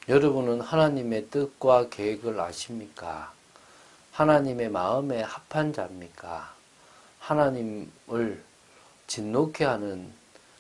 여러분은 하나님의 뜻과 계획을 아십니까? 하나님의 마음에 합한 자입니까? 하나님을 진노케 하는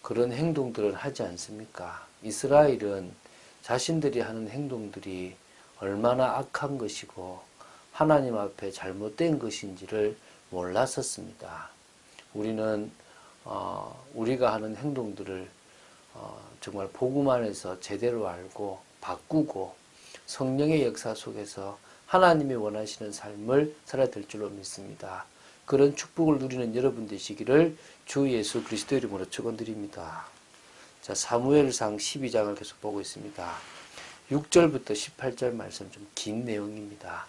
그런 행동들을 하지 않습니까? 이스라엘은 자신들이 하는 행동들이 얼마나 악한 것이고 하나님 앞에 잘못된 것인지를 몰랐었습니다. 우리는 우리가 하는 행동들을 정말 복음 안에서 제대로 알고 바꾸고 성령의 역사 속에서 하나님이 원하시는 삶을 살아야 될 줄로 믿습니다. 그런 축복을 누리는 여러분 되시기를 주 예수 그리스도 이름으로 축원드립니다. 자, 사무엘상 12장을 계속 보고 있습니다. 6절부터 18절 말씀 좀 긴 내용입니다.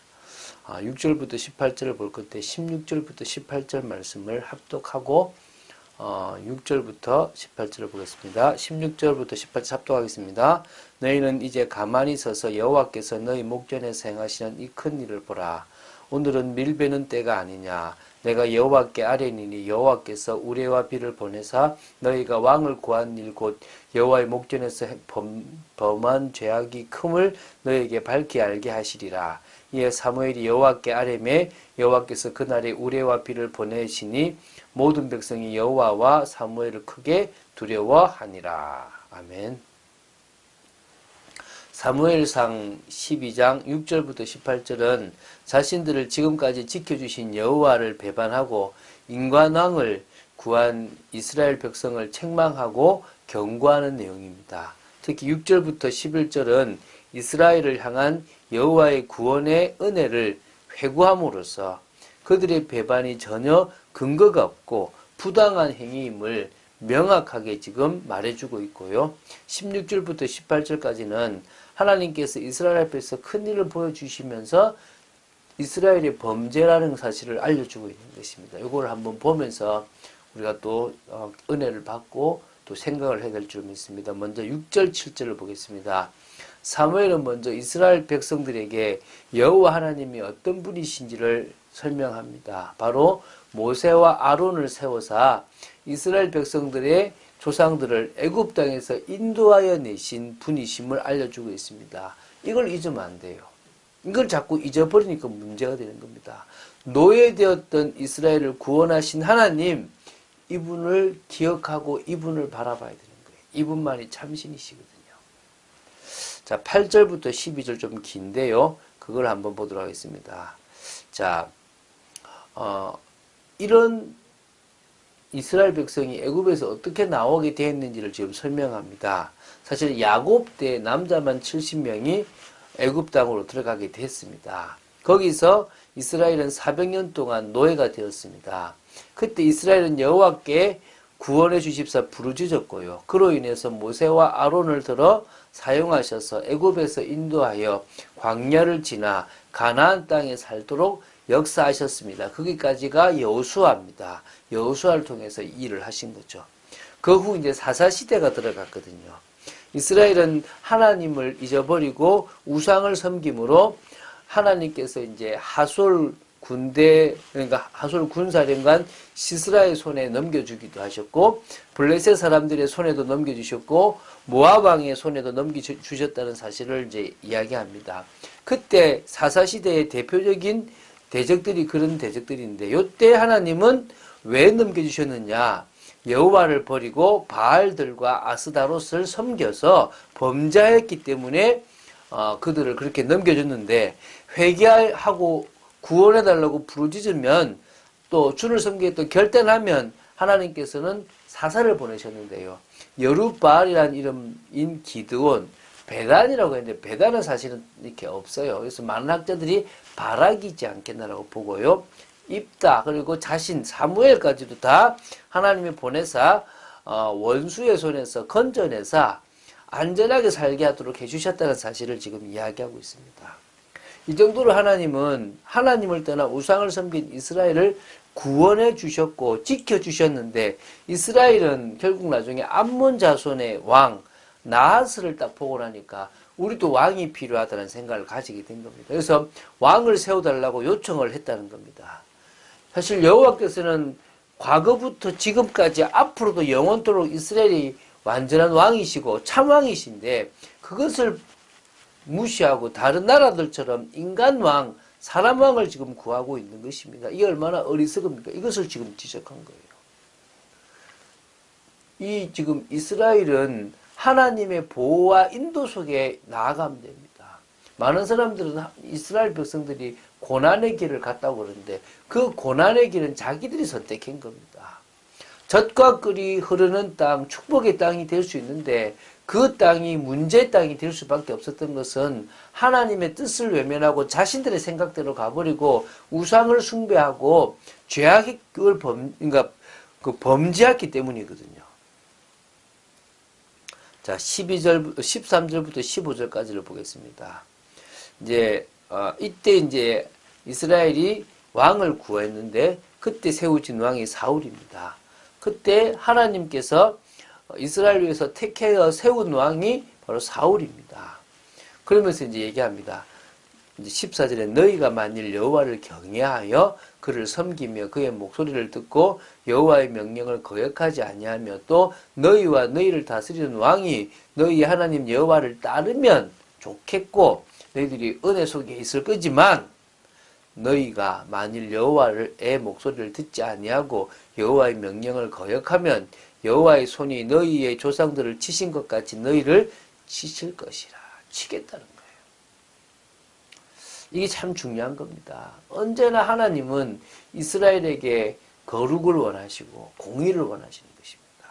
6절부터 18절을 볼 건데 16절부터 18절 말씀을 합독하고 6절부터 18절을 보겠습니다. 16절부터 18절 합독하겠습니다. 너희는 이제 가만히 서서 여호와께서 너희 목전에서 행하시는 이 큰 일을 보라. 오늘은 밀베는 때가 아니냐. 내가 여호와께 아뢰니니 여호와께서 우레와 비를 보내사 너희가 왕을 구한 일 곧 여호와의 목전에서 범한 죄악이 큼을 너희에게 밝히 알게 하시리라. 이에 사무엘이 여호와께 아뢰매 여호와께서 그날에 우레와 비를 보내시니 모든 백성이 여호와와 사무엘을 크게 두려워하니라. 아멘. 사무엘상 12장 6절부터 18절은 자신들을 지금까지 지켜주신 여호와를 배반하고 인간왕을 구한 이스라엘 백성을 책망하고 경고하는 내용입니다. 특히 6절부터 11절은 이스라엘을 향한 여호와의 구원의 은혜를 회고함으로써 그들의 배반이 전혀 근거가 없고 부당한 행위임을 명확하게 지금 말해주고 있고요. 16절부터 18절까지는 하나님께서 이스라엘 앞에서 큰 일을 보여주시면서 이스라엘의 범죄라는 사실을 알려주고 있는 것입니다. 이걸 한번 보면서 우리가 또 은혜를 받고 또 생각을 해야 될 줄 믿습니다. 먼저 6절, 7절을 보겠습니다. 사무엘은 먼저 이스라엘 백성들에게 여호와 하나님이 어떤 분이신지를 설명합니다. 바로 모세와 아론을 세워서 이스라엘 백성들의 조상들을 애굽 땅에서 인도하여 내신 분이심을 알려주고 있습니다. 이걸 잊으면 안 돼요. 이걸 자꾸 잊어버리니까 문제가 되는 겁니다. 노예되었던 이스라엘을 구원하신 하나님, 이분을 기억하고 이분을 바라봐야 되는 거예요. 이분만이 참신이시거든요. 자, 8절부터 12절 좀 긴데요. 그걸 한번 보도록 하겠습니다. 자, 이런 이스라엘 백성이 애굽에서 어떻게 나오게 되었는지를 지금 설명합니다. 사실 야곱 때 남자만 70명이 애굽 땅으로 들어가게 됐습니다. 거기서 이스라엘은 400년 동안 노예가 되었습니다. 그때 이스라엘은 여호와께 구원해 주십사 부르짖었고요. 그로 인해서 모세와 아론을 들어 사용하셔서 애굽에서 인도하여 광야를 지나 가나안 땅에 살도록 역사하셨습니다. 거기까지가 여호수아입니다. 여호수아를 통해서 이 일을 하신 거죠. 그 후 이제 사사시대가 들어갔거든요. 이스라엘은 하나님을 잊어버리고 우상을 섬김으로 하나님께서 이제 하솔 군대, 그러니까 하솔 군사령관 시스라의 손에 넘겨주기도 하셨고, 블레셋 사람들의 손에도 넘겨주셨고, 모압 왕의 손에도 넘겨주셨다는 사실을 이제 이야기합니다. 그때 사사시대의 대표적인 대적들이 그런 대적들인데, 요때 하나님은 왜 넘겨주셨느냐? 여호와를 버리고 바알들과 아스다롯을 섬겨서 범죄했기 때문에 그들을 그렇게 넘겨줬는데, 회개하고 구원해달라고 부르짖으면 또 주를 섬기겠다고 결단하면 하나님께서는 사사를 보내셨는데요. 여룻바알이라는 이름인 기드온, 베단이라고 했는데 베단은 사실은 이렇게 없어요. 그래서 많은 학자들이 바락이지 않겠나라고 보고요. 입다 그리고 자신 사무엘까지도 다 하나님이 보내사 원수의 손에서 건져내사 안전하게 살게 하도록 해주셨다는 사실을 지금 이야기하고 있습니다. 이 정도로 하나님은 하나님을 떠나 우상을 섬긴 이스라엘을 구원해 주셨고 지켜 주셨는데, 이스라엘은 결국 나중에 암몬 자손의 왕 나하스를 딱 보고 나니까 우리도 왕이 필요하다는 생각을 가지게 된 겁니다. 그래서 왕을 세워달라고 요청을 했다는 겁니다. 사실 여호와께서는 과거부터 지금까지 앞으로도 영원토록 이스라엘이 완전한 왕이시고 참왕이신데, 그것을 무시하고 다른 나라들처럼 인간 왕, 사람 왕을 지금 구하고 있는 것입니다. 이게 얼마나 어리석습니까? 이것을 지금 지적한 거예요. 이 지금 이스라엘은 하나님의 보호와 인도 속에 나아가면 됩니다. 많은 사람들은 이스라엘 백성들이 고난의 길을 갔다고 그러는데 그 고난의 길은 자기들이 선택한 겁니다. 젖과 꿀이 흐르는 땅, 축복의 땅이 될 수 있는데 그 땅이 문제의 땅이 될 수밖에 없었던 것은 하나님의 뜻을 외면하고 자신들의 생각대로 가버리고 우상을 숭배하고 죄악을 그러니까 범죄했기 때문이거든요. 자, 13절부터 15절까지를 보겠습니다. 이때 이제 이스라엘이 왕을 구했는데 그때 세워진 왕이 사울입니다. 그때 하나님께서 이스라엘 위해서 택하여 세운 왕이 바로 사울입니다. 그러면서 이제 얘기합니다. 이제 14절에 너희가 만일 여호와를 경외하여 그를 섬기며 그의 목소리를 듣고 여호와의 명령을 거역하지 아니하며 또 너희와 너희를 다스리는 왕이 너희 하나님 여호와를 따르면 좋겠고 너희들이 은혜 속에 있을 거지만 너희가 만일 여호와의 목소리를 듣지 아니하고 여호와의 명령을 거역하면 여호와의 손이 너희의 조상들을 치신 것 같이 너희를 치실 것이라. 치겠다는 거예요. 이게 참 중요한 겁니다. 언제나 하나님은 이스라엘에게 거룩을 원하시고 공의를 원하시는 것입니다.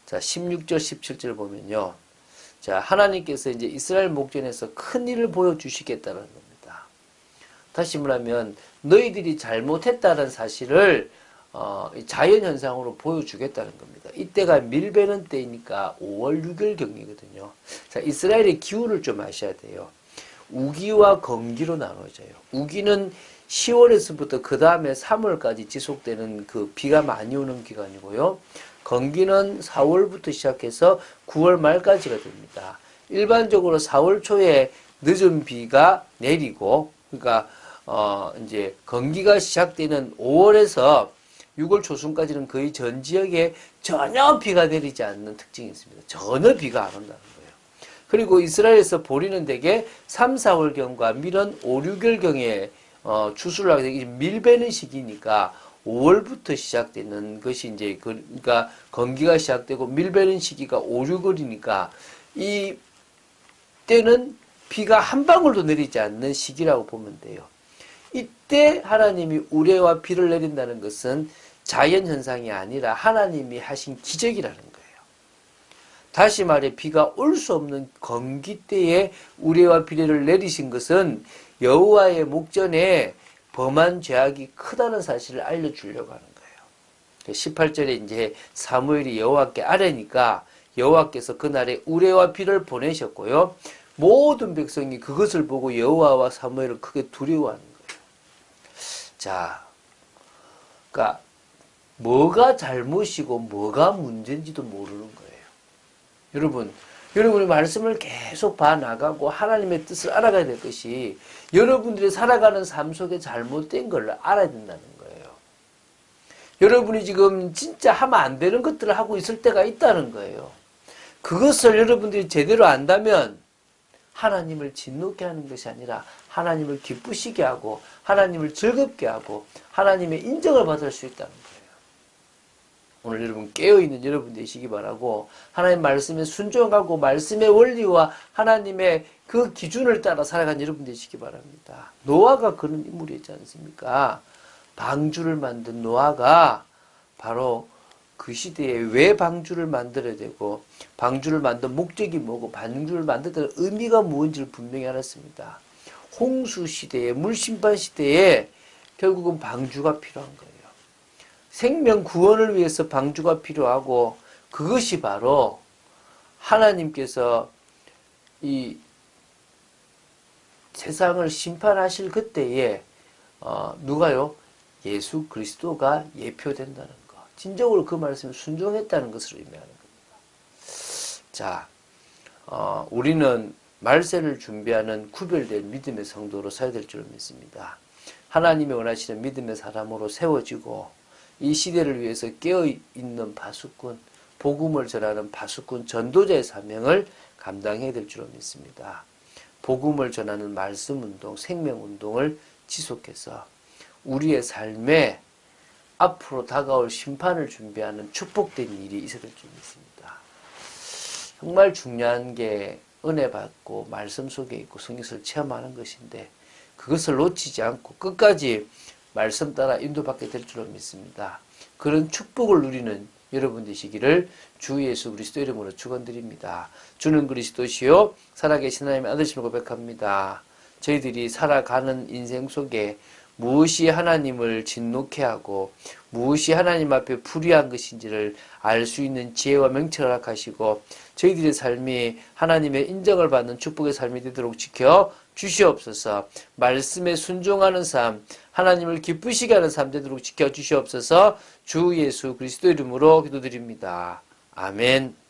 자, 16절, 17절 보면요. 자, 하나님께서 이제 이스라엘 목전에서 큰 일을 보여주시겠다는 겁니다. 다시 말하면 너희들이 잘못했다는 사실을 자연현상으로 보여주겠다는 겁니다. 이때가 밀베는 때이니까 5월 6일 경이거든요. 자, 이스라엘의 기후를 좀 아셔야 돼요. 우기와 건기로 나눠져요. 우기는 10월에서부터 그 다음에 3월까지 지속되는 그 비가 많이 오는 기간이고요. 건기는 4월부터 시작해서 9월 말까지가 됩니다. 일반적으로 4월 초에 늦은 비가 내리고, 그러니까 이제 건기가 시작되는 5월에서 6월 초순까지는 거의 전 지역에 전혀 비가 내리지 않는 특징이 있습니다. 전혀 비가 안 온다는 거예요. 그리고 이스라엘에서 보리는 대개 3, 4월경과 밀은 5, 6월경에 추수를 하게 되기 밀베는 시기니까 5월부터 시작되는 것이 이제 그러니까 건기가 시작되고 밀베는 시기가 5, 6월이니까 이 때는 비가 한 방울도 내리지 않는 시기라고 보면 돼요. 이때 하나님이 우레와 비를 내린다는 것은 자연현상이 아니라 하나님이 하신 기적이라는 거예요. 다시 말해 비가 올 수 없는 건기 때에 우레와 비를 내리신 것은 여호와의 목전에 범한 죄악이 크다는 사실을 알려주려고 하는 거예요. 18절에 이제 사무엘이 여호와께 아뢰니까 여호와께서 그날에 우레와 비를 보내셨고요. 모든 백성이 그것을 보고 여호와와 사무엘을 크게 두려워하는 거예요. 자, 그러니까 뭐가 잘못이고 뭐가 문제인지도 모르는 거예요. 여러분이 말씀을 계속 봐나가고 하나님의 뜻을 알아가야 될 것이 여러분들이 살아가는 삶 속에 잘못된 걸 알아야 된다는 거예요. 여러분이 지금 진짜 하면 안 되는 것들을 하고 있을 때가 있다는 거예요. 그것을 여러분들이 제대로 안다면 하나님을 진노케 하는 것이 아니라 하나님을 기쁘시게 하고 하나님을 즐겁게 하고 하나님의 인정을 받을 수 있다는 거예요. 오늘 여러분 깨어있는 여러분 되시기 바라고 하나님 말씀에 순종하고 말씀의 원리와 하나님의 그 기준을 따라 살아간 여러분 되시기 바랍니다. 노아가 그런 인물이었지 않습니까? 방주를 만든 노아가 바로 그 시대에 왜 방주를 만들어야 되고 방주를 만든 목적이 뭐고 방주를 만들던 의미가 무엇인지를 분명히 알았습니다. 홍수 시대에 물심판 시대에 결국은 방주가 필요한 거예요. 생명 구원을 위해서 방주가 필요하고 그것이 바로 하나님께서 이 세상을 심판하실 그때에 누가요? 예수 그리스도가 예표된다는 것. 진정으로 그 말씀에 순종했다는 것을 의미하는 겁니다. 자, 우리는 말세를 준비하는 구별된 믿음의 성도로 서야 될 줄 믿습니다. 하나님이 원하시는 믿음의 사람으로 세워지고 이 시대를 위해서 깨어있는 파수꾼, 복음을 전하는 파수꾼, 전도자의 사명을 감당해야 될 줄 믿습니다. 복음을 전하는 말씀운동, 생명운동을 지속해서 우리의 삶에 앞으로 다가올 심판을 준비하는 축복된 일이 있어야 될 줄 믿습니다. 정말 중요한 게 은혜 받고 말씀 속에 있고 성령을 체험하는 것인데 그것을 놓치지 않고 끝까지 말씀 따라 인도받게 될 줄로 믿습니다. 그런 축복을 누리는 여러분 되시기를 주 예수 그리스도 이름으로 축원드립니다. 주는 그리스도시요 살아계신 하나님의 아들심을 고백합니다. 저희들이 살아가는 인생 속에 무엇이 하나님을 진노케 하고 무엇이 하나님 앞에 불의한 것인지를 알 수 있는 지혜와 명철을 허락하시고 저희들의 삶이 하나님의 인정을 받는 축복의 삶이 되도록 지켜 주시옵소서. 말씀에 순종하는 삶, 하나님을 기쁘시게 하는 삶 되도록 지켜 주시옵소서. 주 예수 그리스도 이름으로 기도드립니다. 아멘.